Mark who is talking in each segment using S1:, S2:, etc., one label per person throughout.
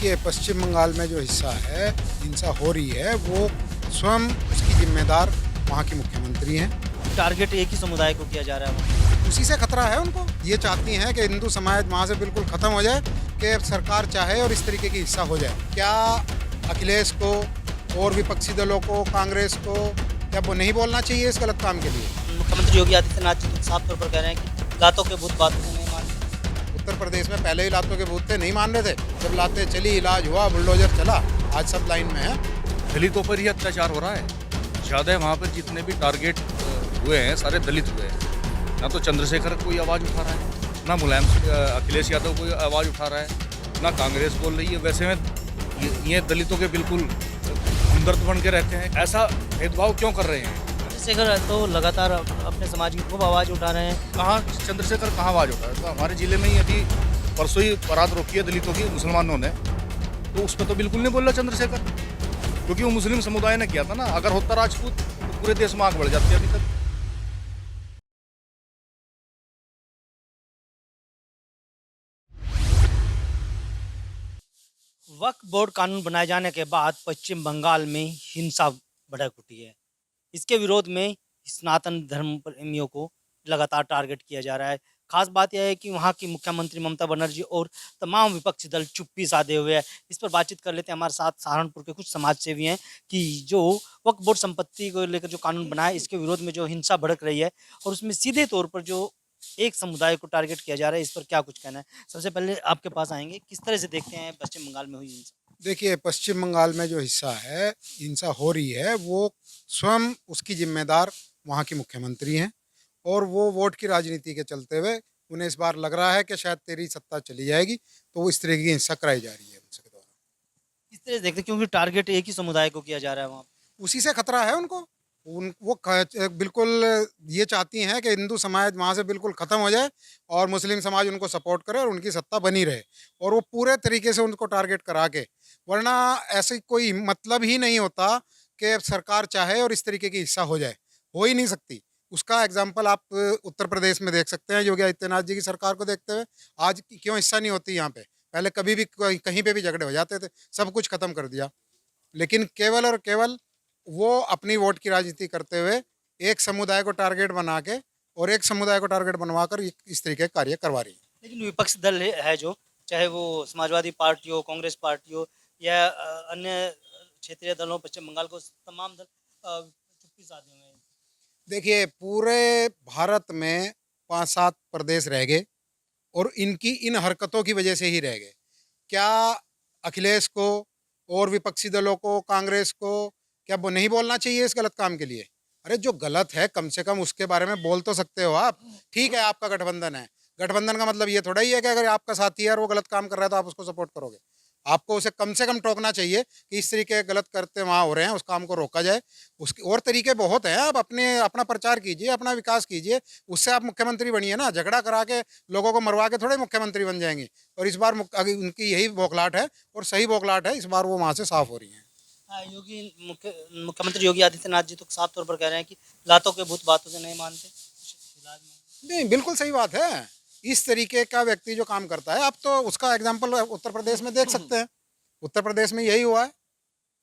S1: देखिए, पश्चिम बंगाल में जो हिस्सा है, हिंसा हो रही है, वो स्वयं उसकी ज़िम्मेदार वहाँ की मुख्यमंत्री हैं।
S2: टारगेट एक ही समुदाय को किया जा रहा है वहाँ।
S1: उसी से खतरा है उनको। ये चाहती हैं कि हिंदू समाज वहाँ से बिल्कुल ख़त्म हो जाए, कि सरकार चाहे और इस तरीके की हिस्सा हो जाए। क्या अखिलेश को और विपक्षी दलों को, कांग्रेस को, क्या वो नहीं बोलना चाहिए इस गलत काम के लिए?
S2: मुख्यमंत्री योगी आदित्यनाथ जी तो साफ तौर पर कह रहे हैं कि लातों के भूत बातों को नहीं मानते।
S1: उत्तर प्रदेश में पहले ही लातों के भूत थे, नहीं मान रहे थे। जब लातें चली, इलाज हुआ, बुलडोज़र चला, आज सब लाइन में हैं।
S3: दलितों पर ही अत्याचार हो रहा है। ज़्यादा वहाँ पर जितने भी टारगेट हुए हैं सारे दलित हुए हैं। ना तो चंद्रशेखर कोई आवाज़ उठा रहा है, ना मुलायम अखिलेश यादव कोई आवाज़ उठा रहा है, ना कांग्रेस बोल रही है। वैसे में ये दलितों के बिल्कुल हमदर्द बन के रहते हैं। ऐसा भेदभाव क्यों कर रहे हैं?
S2: चंद्रशेखर तो लगातार अपने समाज की खूब आवाज़ उठा रहे हैं।
S3: कहाँ चंद्रशेखर कहाँ आवाज़ उठा रहा है? तो हमारे ज़िले में ही अभी परसों ही बारात रोकी है दलितों की मुसलमानों ने, तो उस पर तो बिल्कुल नहीं बोल रहा चंद्रशेखर, क्योंकि वो मुस्लिम समुदाय ने किया था ना। अगर होता राजपूत तो पूरे देश में आग बढ़ जाती है अभी तक।
S2: वक्फ बोर्ड कानून बनाए जाने के बाद पश्चिम बंगाल में हिंसा भड़क उठी है। इसके विरोध में सनातन धर्म प्रेमियों को लगातार टारगेट किया जा रहा है। खास बात यह है कि वहाँ की मुख्यमंत्री ममता बनर्जी और तमाम विपक्षी दल चुप्पी साधे हुए हैं। इस पर बातचीत कर लेते हैं। हमारे साथ सहारनपुर के कुछ समाज सेवी हैं कि जो वक्फ बोर्ड संपत्ति को लेकर जो कानून बना है, इसके विरोध में जो हिंसा भड़क रही है और उसमें सीधे तौर पर जो एक समुदाय को टारगेट किया जा रहा है, इस पर क्या कुछ कहना है? सबसे पहले आपके पास आएंगे, किस तरह से देखते हैं पश्चिम बंगाल में हुई हिंसा?
S1: देखिए, पश्चिम बंगाल में जो हिस्सा है, हिंसा हो रही है, वो स्वयं उसकी ज़िम्मेदार वहाँ की मुख्यमंत्री हैं और वो वोट की राजनीति के चलते हुए उन्हें इस बार लग रहा है कि शायद तेरी सत्ता चली जाएगी, तो वो इस तरह की हिंसा कराई जा रही है उनके द्वारा।
S2: किस तरह से देखते हैं, क्योंकि टारगेट एक ही समुदाय को किया जा रहा है वहाँ?
S1: उसी से खतरा है उनको। बिल्कुल ये चाहती हैं कि हिंदू समाज वहाँ से बिल्कुल ख़त्म हो जाए और मुस्लिम समाज उनको सपोर्ट करे और उनकी सत्ता बनी रहे और वो पूरे तरीके से उनको टारगेट करा के, वरना ऐसे कोई मतलब ही नहीं होता कि सरकार चाहे और इस तरीके की हिस्सा हो जाए, हो ही नहीं सकती। उसका एग्जाम्पल आप उत्तर प्रदेश में देख सकते हैं योगी आदित्यनाथ जी की सरकार को देखते हुए। आज क्यों हिस्सा नहीं होती यहाँ पे? पहले कभी भी कहीं पे भी झगड़े हो जाते थे, सब कुछ खत्म कर दिया। लेकिन केवल और केवल वो अपनी वोट की राजनीति करते हुए एक समुदाय को टारगेट बना के और एक समुदाय को टारगेट बनवाकर इस तरीके के कार्य करवा रही है।
S2: लेकिन विपक्ष दल है जो, चाहे वो समाजवादी पार्टी हो, कांग्रेस पार्टी हो या अन्य क्षेत्रीय दल हो, पश्चिम बंगाल को तमाम दल चुप्पी साधे हुए हैं।
S1: देखिए, पूरे भारत में 5-7 प्रदेश रह गए और इनकी इन हरकतों की वजह से ही रह गए। क्या अखिलेश को और विपक्षी दलों को, कांग्रेस को, क्या वो नहीं बोलना चाहिए इस गलत काम के लिए? अरे जो गलत है कम से कम उसके बारे में बोल तो सकते हो आप। ठीक है, आपका गठबंधन है। गठबंधन का मतलब ये थोड़ा ही है कि अगर आपका साथी है और वो गलत काम कर रहा है तो आप उसको सपोर्ट करोगे। आपको उसे कम से कम टोकना चाहिए कि इस तरीके के गलत करते वहाँ हो रहे हैं, उस काम को रोका जाए। उसके और तरीके बहुत हैं, आप अपना प्रचार कीजिए, अपना विकास कीजिए, उससे आप मुख्यमंत्री बनिए ना। झगड़ा करा के लोगों को मरवा के थोड़े मुख्यमंत्री बन जाएंगे। और इस बार उनकी यही बौखलाहट है और सही बौखलाहट है, इस बार वो वहाँ से साफ हो रही हैं।
S2: हाँ, मुख्यमंत्री योगी आदित्यनाथ जी तो साफ तौर पर कह रहे हैं कि लातों के भूत बातों से नहीं मानते। इलाज में
S1: नहीं, बिल्कुल सही बात है। इस तरीके का व्यक्ति जो काम करता है, आप तो उसका एग्जाम्पल उत्तर प्रदेश में देख सकते हैं। उत्तर प्रदेश में यही हुआ है।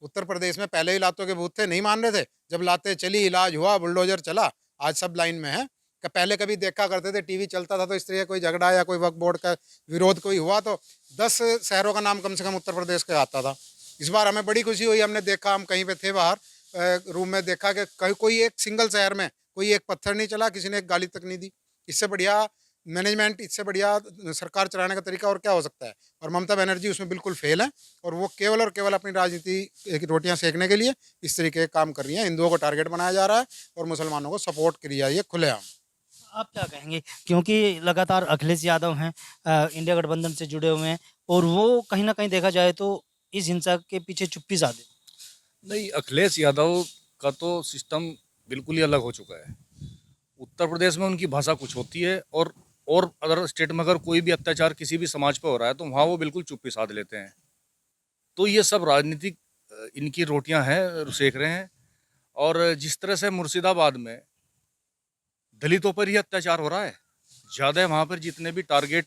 S1: उत्तर प्रदेश में पहले ही लातों के भूत थे, नहीं मान रहे थे। जब लातें चली, इलाज हुआ, बुलडोज़र चला, आज सब लाइन में हैं। पहले कभी देखा करते थे, टीवी चलता था तो इस तरह का कोई झगड़ा या कोई वक्फ बोर्ड का विरोध कोई हुआ तो 10 शहरों का नाम कम से कम उत्तर प्रदेश का आता था। इस बार हमें बड़ी खुशी हुई, हमने देखा, हम कहीं पे थे बाहर रूम में देखा कि कहीं कोई एक सिंगल शहर में कोई एक पत्थर नहीं चला, किसी ने एक गाली तक नहीं दी। इससे बढ़िया मैनेजमेंट, इससे बढ़िया सरकार चलाने का तरीका और क्या हो सकता है? और ममता बनर्जी उसमें बिल्कुल फेल है और वो केवल और केवल अपनी राजनीति की रोटियां सेकने के लिए इस तरीके के काम कर रही हैं। हिंदुओं को टारगेट बनाया जा रहा है और मुसलमानों को सपोर्ट की जा रही है खुलेआम।
S2: आप क्या कहेंगे? क्योंकि लगातार अखिलेश यादव हैं, इंडिया गठबंधन से जुड़े हुए हैं और वो कहीं न कहीं देखा जाए तो इस हिंसा के पीछे चुप्पी साधे।
S3: नहीं, अखिलेश यादव का तो सिस्टम बिल्कुल ही अलग हो चुका है। उत्तर प्रदेश में उनकी भाषा कुछ होती है, और अदर स्टेट में अगर कोई भी अत्याचार किसी भी समाज पर हो रहा है तो वहाँ वो बिल्कुल चुप्पी साध लेते हैं। तो ये सब राजनीतिक इनकी रोटियां हैं, सेक रहे हैं। और जिस तरह से मुर्शिदाबाद में दलितों पर ही अत्याचार हो रहा है, ज़्यादा वहाँ पर जितने भी टारगेट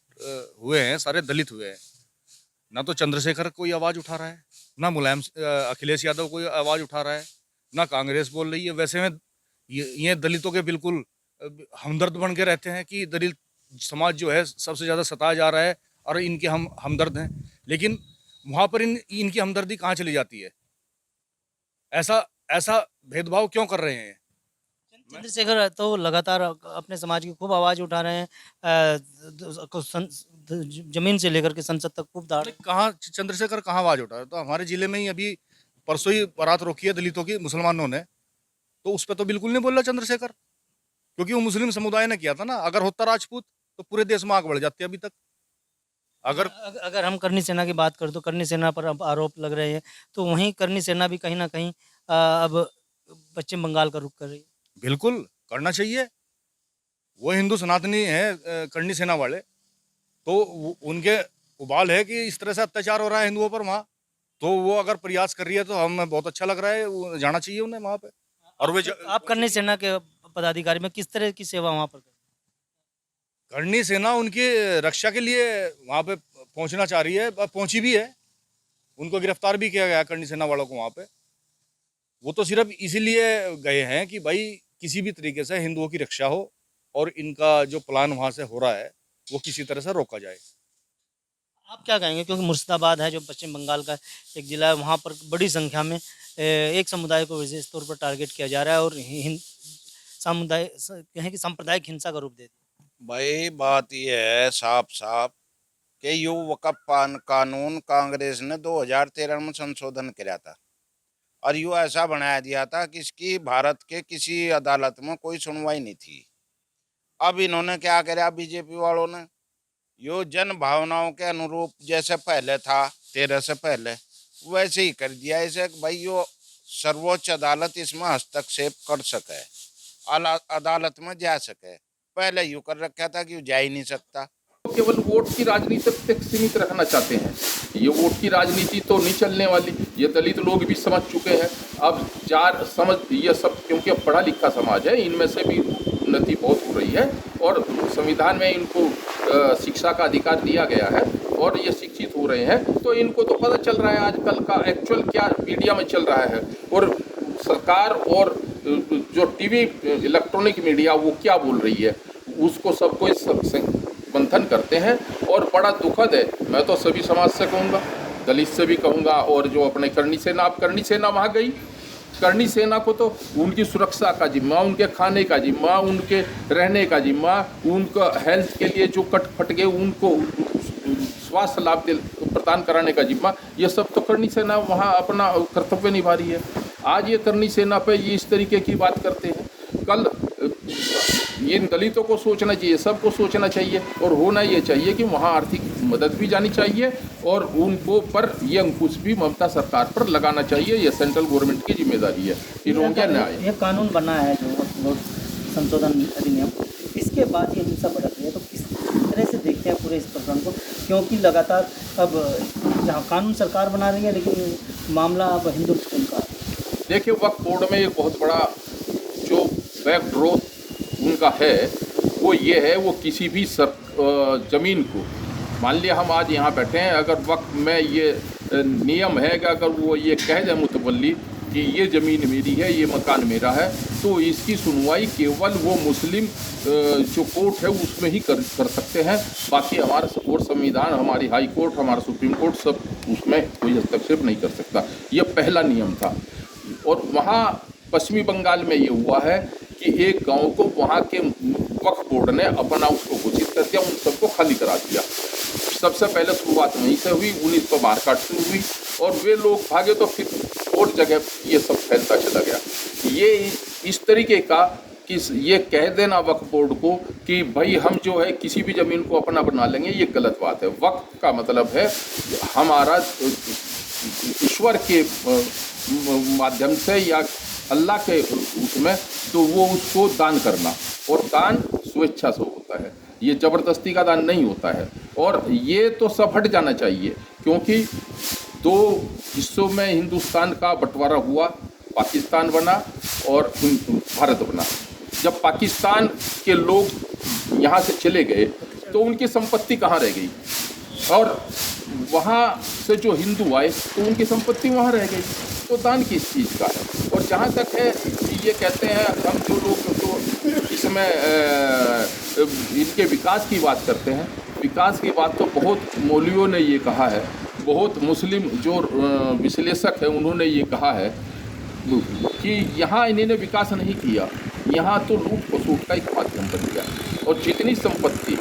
S3: हुए हैं सारे दलित हुए हैं। ना तो चंद्रशेखर कोई आवाज़ उठा रहा है, ना अखिलेश यादव कोई आवाज़ उठा रहा है, ना कांग्रेस बोल रही है। वैसे में ये दलितों के बिल्कुल हमदर्द बन के रहते हैं कि दलित समाज जो है सबसे ज़्यादा सताया जा रहा है और इनके हम हमदर्द हैं। लेकिन वहाँ पर इनकी हमदर्दी कहाँ चली जाती है? ऐसा ऐसा भेदभाव क्यों कर रहे हैं?
S2: चंद्रशेखर तो लगातार अपने समाज की खूब आवाज़ उठा रहे हैं। जमीन से लेकर के संसद तक खूब दाड़।
S3: कहाँ चंद्रशेखर कहाँ आवाज़ उठा रहा है? तो हमारे ज़िले में ही अभी परसों ही बारात रोकी है दलितों की मुसलमानों ने, तो उस पर तो बिल्कुल नहीं बोल रहा चंद्रशेखर, क्योंकि वो मुस्लिम समुदाय ने किया था ना। अगर होता राजपूत तो पूरे देश में आग बढ़ जाती अभी तक।
S2: अगर हम करनी सेना की बात करें तो करनी सेना पर अब आरोप लग रहे हैं, तो वहीं करनी सेना भी कहीं ना कहीं अब पश्चिम बंगाल का रुख कर रही है।
S3: बिल्कुल करना चाहिए। वो हिंदू सनातनी है करनी सेना वाले, तो उनके उबाल है कि इस तरह से अत्याचार हो रहा है हिंदुओं पर वहाँ, तो वो अगर प्रयास कर रही है तो हमें बहुत अच्छा लग रहा है, जाना चाहिए उन्हें वहाँ पे। और वे
S2: आप करनी सेना के पदाधिकारी में किस तरह की सेवा वहाँ पर करते हैं?
S3: करनी सेना उनकी रक्षा के लिए वहाँ पे पहुँचना चाह रही है, पहुँची भी है। उनको गिरफ्तार भी किया गया है करनी सेना वालों को वहाँ पे। वो तो सिर्फ इसीलिए गए हैं कि भाई किसी भी तरीके से हिंदुओं की रक्षा हो और इनका जो प्लान वहाँ से हो रहा है वो किसी तरह से रोका जाए।
S2: आप क्या कहेंगे, क्योंकि मुर्शिदाबाद है जो पश्चिम बंगाल का एक जिला है, वहाँ पर बड़ी संख्या में एक समुदाय को विशेष तौर पर टारगेट किया जा रहा है और समुदाय कहें कि सांप्रदायिक हिंसा का रूप दे दिया।
S4: भाई बात यह है साफ साफ कि यू वक़्फ़ कानून कांग्रेस ने 2013 में संशोधन किया था और यू ऐसा बनाया दिया था कि इसकी भारत के किसी अदालत में कोई सुनवाई नहीं थी। अब इन्होंने क्या किया बीजेपी वालों ने, यो जन भावनाओं के अनुरूप जैसे पहले था 13 से पहले वैसे ही कर दिया इसे भाई यो सर्वोच्च अदालत इसमें हस्तक्षेप कर सके, अदालत में जा सके। पहले यूँ कर रखा था कि जा ही नहीं सकता।
S5: केवल वोट की राजनीति तक सीमित रखना चाहते हैं। ये वोट की राजनीति तो नहीं चलने वाली, ये दलित लोग भी समझ चुके हैं। अब समझ ये सब, क्योंकि अब पढ़ा लिखा समाज है, इनमें से भी उन्नति बहुत हो रही है और संविधान में इनको शिक्षा का अधिकार दिया गया है और ये शिक्षित हो रहे हैं, तो इनको तो पता चल रहा है आजकल का एक्चुअल क्या मीडिया में चल रहा है और सरकार और जो टीवी इलेक्ट्रॉनिक मीडिया वो क्या बोल रही है उसको सबको मंथन करते हैं और बड़ा दुखद है। मैं तो सभी समाज से कहूँगा, दलित से भी कहूँगा और जो अपने करनी सेना, अब करनी सेना वहाँ गई, करनी सेना को तो उनकी सुरक्षा का जिम्मा, उनके खाने का जिम्मा, उनके रहने का जिम्मा, उनका हेल्थ के लिए जो कट फट गए उनको स्वास्थ्य लाभ प्रदान कराने का जिम्मा, ये सब तो करनी सेना वहाँ अपना कर्तव्य निभा रही है। आज ये करनी सेना पे ये इस तरीके की बात करते हैं, कल ये दलितों को सोचना चाहिए, सबको सोचना चाहिए और होना ये चाहिए कि वहाँ आर्थिक मदद भी जानी चाहिए और उनको पर ये अंकुश भी ममता सरकार पर लगाना चाहिए। ये सेंट्रल गवर्नमेंट की जिम्मेदारी है।
S2: ये कानून बना है जो संशोधन अधिनियम, इसके बाद ये हिंसा बढ़ रही है, तो किस तरह से देखते हैं पूरे इस प्रकरण को, क्योंकि लगातार अब जहाँ कानून सरकार बना रही है लेकिन मामला अब हिंदुत्व का।
S5: देखिए वक्फ बोर्ड में एक बहुत बड़ा जो बैकडोर उनका है वो ये है, वो किसी भी ज़मीन को, मान लिया हम आज यहाँ बैठे हैं, अगर वक्फ में ये नियम है कि अगर वो ये कह दे मुतवल्ली कि ये ज़मीन मेरी है, ये मकान मेरा है, तो इसकी सुनवाई केवल वो मुस्लिम जो कोर्ट है उसमें ही कर सकते हैं। बाकी हमारा और संविधान, हमारी हाई कोर्ट, हमारा सुप्रीम कोर्ट सब उसमें कोई हस्तक्षेप नहीं कर सकता। ये पहला नियम था। और वहाँ पश्चिमी बंगाल में ये हुआ है कि एक गांव को वहाँ के वक्फ बोर्ड ने अपना उसको घोषित कर दिया, उन सबको खाली करा दिया। सबसे पहले शुरुआत वहीं से हुई, 1962 से हुई और वे लोग भागे तो फिर और जगह ये सब फैलता चला गया। ये इस तरीके का कि ये कह देना वक्फ बोर्ड को कि भाई हम जो है किसी भी ज़मीन को अपना बना लेंगे, ये गलत बात है। वक्फ का मतलब है हमारा ईश्वर के माध्यम से या अल्लाह के उसमें, तो वो उसको दान करना, और दान स्वेच्छा से होता है, ये ज़बरदस्ती का दान नहीं होता है। और ये तो सब हट जाना चाहिए, क्योंकि दो हिस्सों में हिंदुस्तान का बंटवारा हुआ, पाकिस्तान बना और भारत बना। जब पाकिस्तान के लोग यहाँ से चले गए तो उनकी संपत्ति कहाँ रह गई, और वहाँ से जो हिंदू आए तो उनकी संपत्ति वहाँ रह गई, तो दान किस चीज़ का है। और जहाँ तक है ये कहते हैं हम जो लोग जो इसमें इनके विकास की बात करते हैं, विकास की बात तो बहुत मौलवियों ने ये कहा है, बहुत मुस्लिम जो विश्लेषक है उन्होंने ये कहा है कि यहाँ इन्होंने विकास नहीं किया, यहाँ तो लूट खसोट का एक माध्यम बन गया। और जितनी संपत्ति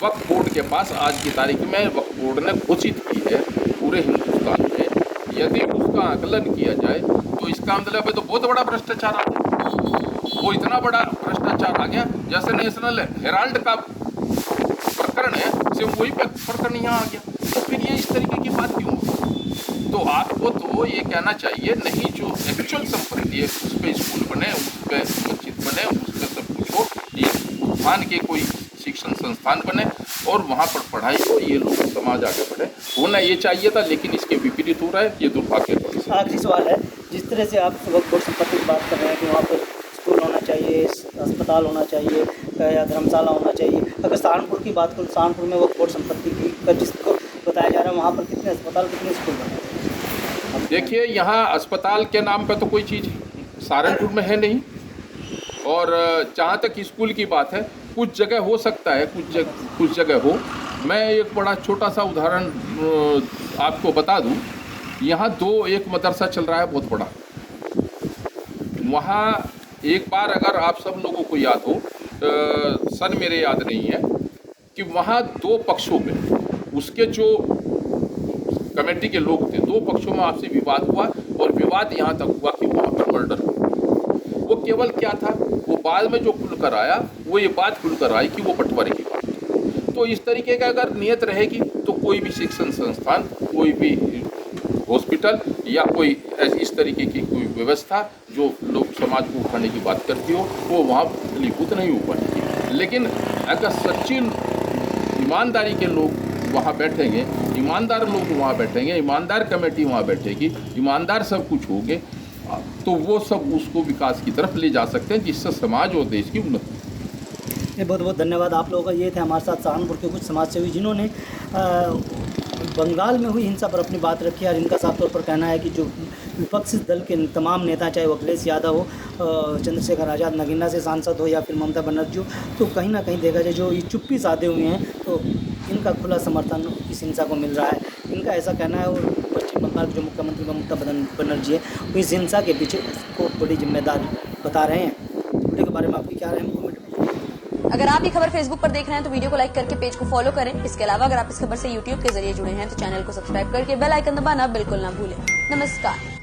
S5: वक्फ बोर्ड के पास आज की तारीख में वक्फ बोर्ड ने घोषित की है पूरे हिंदुस्तान में, यदि उसका आकलन किया जाए तो इसका मतलब है तो बहुत बड़ा भ्रष्टाचार आ गया। वो इतना बड़ा भ्रष्टाचार आ गया जैसे नेशनल हेराल्ड का प्रकरण है से वही प्रकरण यहाँ आ गया। तो फिर ये इस तरीके की बात क्यों होगी? तो आपको तो ये कहना चाहिए नहीं, जो एक्चुअल संपत्ति है उस पर स्कूल बने, उस पर मस्जिद बने, उस पर सब कुछ हो, ये उत्थान के कोई शिक्षण संस्थान बने और वहाँ पर पढ़ाई हो, ये लोग समाज आगे बढ़े, होना ये चाहिए था, लेकिन इसके विपरीत हो रहा है, ये दुर्भाग्य है।
S2: आखिरी सवाल है, जिस तरह से आप वक्फ बोर्ड संपत्ति की बात कर रहे हैं कि वहाँ पर स्कूल होना चाहिए, अस्पताल होना चाहिए या धर्मशाला होना चाहिए, अगर सहारनपुर की बात करूँ, सहारनपुर में वक्फ बोर्ड संपत्ति की जिसको बताया जा रहा है वहाँ पर कितने अस्पताल, कितने स्कूल बने?
S5: देखिए, यहाँ अस्पताल के नाम पर तो कोई चीज़ सहारनपुर में है नहीं, और जहाँ तक स्कूल की बात है कुछ जगह हो सकता है, कुछ जगह हो। मैं एक बड़ा छोटा सा उदाहरण आपको बता दूं, यहाँ एक मदरसा चल रहा है बहुत बड़ा। वहाँ एक बार अगर आप सब लोगों को याद हो, सन मेरे याद नहीं है, कि वहाँ 2 पक्षों में उसके जो कमेटी के लोग थे, 2 पक्षों में आपसी विवाद हुआ और विवाद यहाँ तक हुआ कि वहाँ पर मर्डर हुआ। वो केवल क्या था, वो बाद में जो खुलकर आया वो ये बात खुलकर आई कि वो बंटवारे की बात थी। तो इस तरीके का अगर नियत रहेगी तो कोई भी शिक्षण संस्थान, कोई भी हॉस्पिटल या कोई इस तरीके की कोई व्यवस्था जो लोग समाज को उठाने की बात करती हो, वो वहाँ फलीभूत नहीं हो पाएगी। लेकिन अगर सच्ची ईमानदारी के लोग वहाँ बैठेंगे, ईमानदार लोग वहाँ बैठेंगे, ईमानदार कमेटी वहाँ बैठेगी, ईमानदार सब कुछ होंगे, तो वो सब उसको विकास की तरफ ले जा सकते हैं, जिससे समाज और देश की उन्नति।
S2: बहुत बहुत धन्यवाद आप लोगों का। ये थे हमारे साथ सहारनपुर के कुछ समाजसेवी जिन्होंने बंगाल में हुई हिंसा पर अपनी बात रखी और इनका साफ तौर पर कहना है कि जो विपक्षी दल के तमाम नेता, चाहे वो अखिलेश यादव हो, चंद्रशेखर आज़ाद, नगीना से सांसद हो या फिर ममता बनर्जी हो, तो कहीं ना कहीं देखा जाए जो ये चुप्पी साधे हुए हैं तो इनका खुला समर्थन इस हिंसा को मिल रहा है। इनका ऐसा कहना है, और पश्चिम बंगाल के जो मुख्यमंत्री ममता बनर्जी है वो इस हिंसा के पीछे को बड़ी जिम्मेदार बता रहे हैं। वीडियो के बारे में आपकी क्या राय है?
S6: अगर आप ये खबर फेसबुक पर देख रहे हैं तो वीडियो को लाइक करके पेज को फॉलो करें। इसके अलावा अगर आप इस खबर से यूट्यूब के जरिए जुड़े हैं तो चैनल को सब्सक्राइब करके बेल आइकन दबाना बिल्कुल ना भूलें। नमस्कार।